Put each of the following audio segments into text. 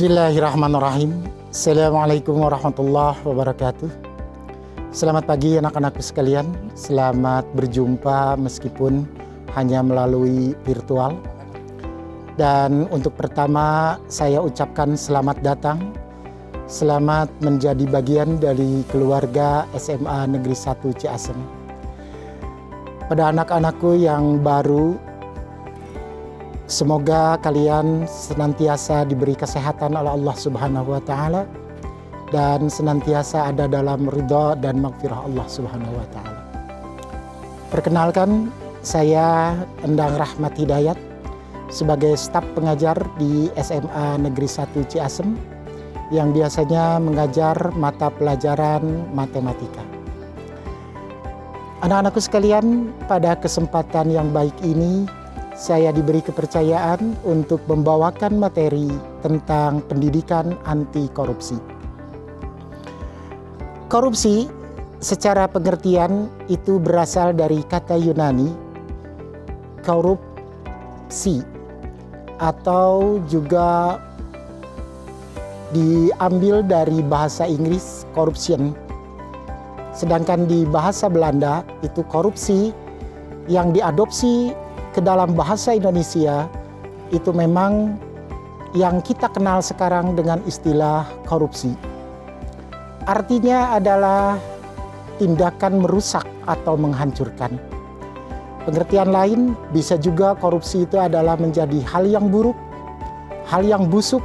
Bismillahirrahmanirrahim. Assalamualaikum warahmatullahi wabarakatuh. Selamat pagi anak-anakku sekalian. Selamat berjumpa meskipun hanya melalui virtual. Dan untuk pertama saya ucapkan selamat datang. Selamat menjadi bagian dari keluarga SMA Negeri 1 Ciasem. Pada anak-anakku yang baru, semoga kalian senantiasa diberi kesehatan oleh Allah Subhanahu wa Ta'ala dan senantiasa ada dalam ridha dan maghfirah Allah Subhanahu wa Ta'ala. Perkenalkan, saya Endang Rahmat Hidayat sebagai staf pengajar di SMA Negeri 1 Ciasem yang biasanya mengajar mata pelajaran matematika. Anak-anakku sekalian, pada kesempatan yang baik ini saya diberi kepercayaan untuk membawakan materi tentang pendidikan anti korupsi. Korupsi secara pengertian itu berasal dari kata Yunani korupsi atau juga diambil dari bahasa Inggris corruption. Sedangkan di bahasa Belanda itu korupsi yang diadopsi ke dalam bahasa Indonesia itu memang yang kita kenal sekarang dengan istilah korupsi. Artinya adalah tindakan merusak atau menghancurkan. Pengertian lain bisa juga korupsi itu adalah menjadi hal yang buruk, hal yang busuk,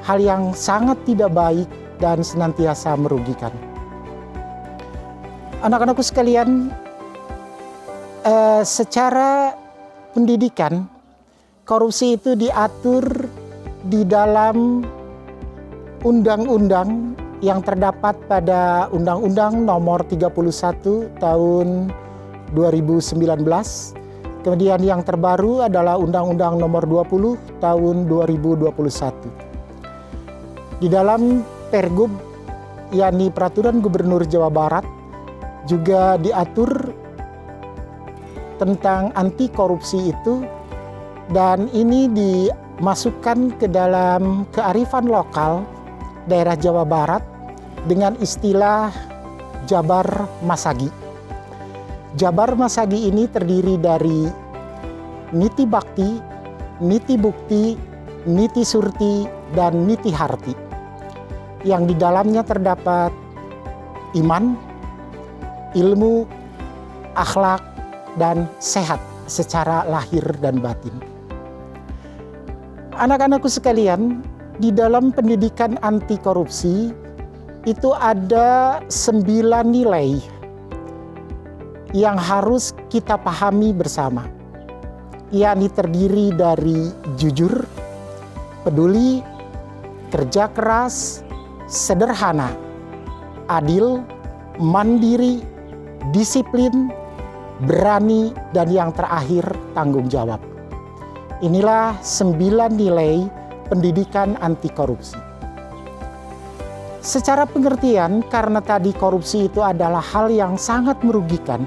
hal yang sangat tidak baik dan senantiasa merugikan. Anak-anakku sekalian, secara pendidikan, korupsi itu diatur di dalam undang-undang yang terdapat pada Undang-Undang Nomor 31 Tahun 2019. Kemudian yang terbaru adalah Undang-Undang Nomor 20 Tahun 2021. Di dalam Pergub, yakni Peraturan Gubernur Jawa Barat, juga diatur tentang anti korupsi itu, dan ini dimasukkan ke dalam kearifan lokal daerah Jawa Barat dengan istilah Jabar Masagi. Jabar Masagi ini terdiri dari niti bakti, niti bukti, niti surti, dan niti harti, yang di dalamnya terdapat iman, ilmu, akhlak, dan sehat secara lahir dan batin. Anak-anakku sekalian, di dalam pendidikan anti korupsi itu ada 9 nilai yang harus kita pahami bersama, yakni terdiri dari jujur, peduli, kerja keras, sederhana, adil, mandiri, disiplin, berani, dan yang terakhir tanggung jawab. Inilah 9 nilai pendidikan anti korupsi. Secara pengertian, karena tadi korupsi itu adalah hal yang sangat merugikan.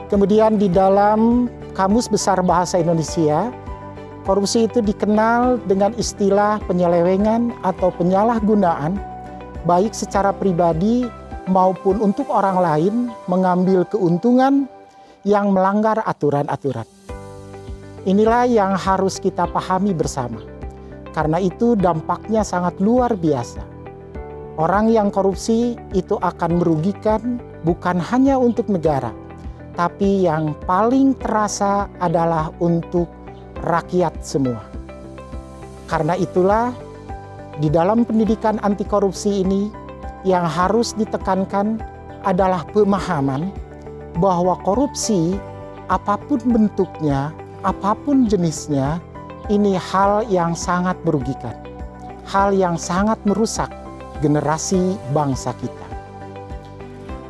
Kemudian di dalam Kamus Besar Bahasa Indonesia, korupsi itu dikenal dengan istilah penyelewengan atau penyalahgunaan, baik secara pribadi maupun untuk orang lain mengambil keuntungan yang melanggar aturan-aturan. Inilah yang harus kita pahami bersama. Karena itu dampaknya sangat luar biasa. Orang yang korupsi itu akan merugikan bukan hanya untuk negara, tapi yang paling terasa adalah untuk rakyat semua. Karena itulah di dalam pendidikan anti korupsi ini yang harus ditekankan adalah pemahaman bahwa korupsi apapun bentuknya, apapun jenisnya, ini hal yang sangat merugikan, hal yang sangat merusak generasi bangsa kita.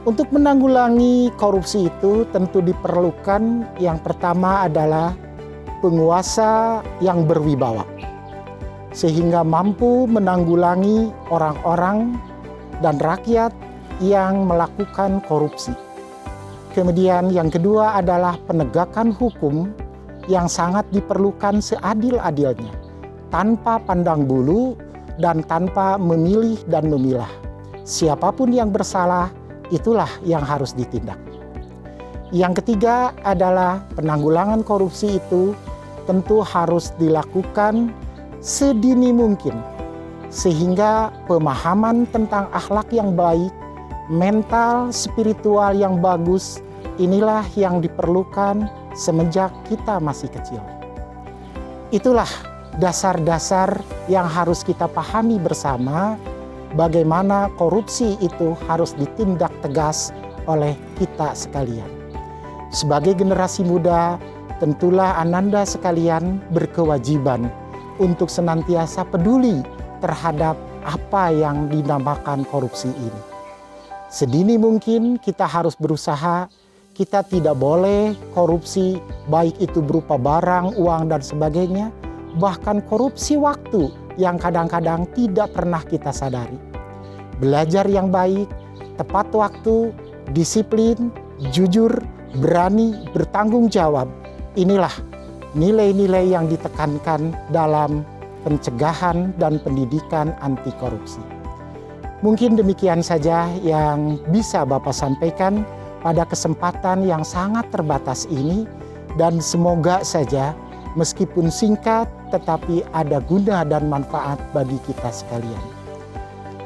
Untuk menanggulangi korupsi itu tentu diperlukan yang pertama adalah penguasa yang berwibawa, sehingga mampu menanggulangi orang-orang dan rakyat yang melakukan korupsi. Kemudian yang kedua adalah penegakan hukum yang sangat diperlukan seadil-adilnya tanpa pandang bulu dan tanpa memilih dan memilah. Siapapun yang bersalah, itulah yang harus ditindak. Yang ketiga adalah penanggulangan korupsi itu tentu harus dilakukan sedini mungkin, sehingga pemahaman tentang akhlak yang baik, mental spiritual yang bagus, inilah yang diperlukan semenjak kita masih kecil. Itulah dasar-dasar yang harus kita pahami bersama, bagaimana korupsi itu harus ditindak tegas oleh kita sekalian. Sebagai generasi muda, tentulah Ananda sekalian berkewajiban untuk senantiasa peduli terhadap apa yang dinamakan korupsi ini. Sedini mungkin kita harus berusaha, kita tidak boleh korupsi baik itu berupa barang, uang dan sebagainya, bahkan korupsi waktu yang kadang-kadang tidak pernah kita sadari. Belajar yang baik, tepat waktu, disiplin, jujur, berani, bertanggung jawab. Inilah nilai-nilai yang ditekankan dalam pencegahan dan pendidikan anti korupsi. Mungkin demikian saja yang bisa Bapak sampaikan pada kesempatan yang sangat terbatas ini, dan semoga saja meskipun singkat tetapi ada guna dan manfaat bagi kita sekalian.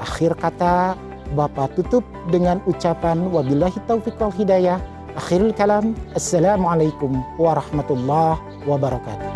Akhir kata Bapak tutup dengan ucapan wabillahi taufiq wal hidayah. Akhirul kalam, assalamualaikum warahmatullahi wabarakatuh.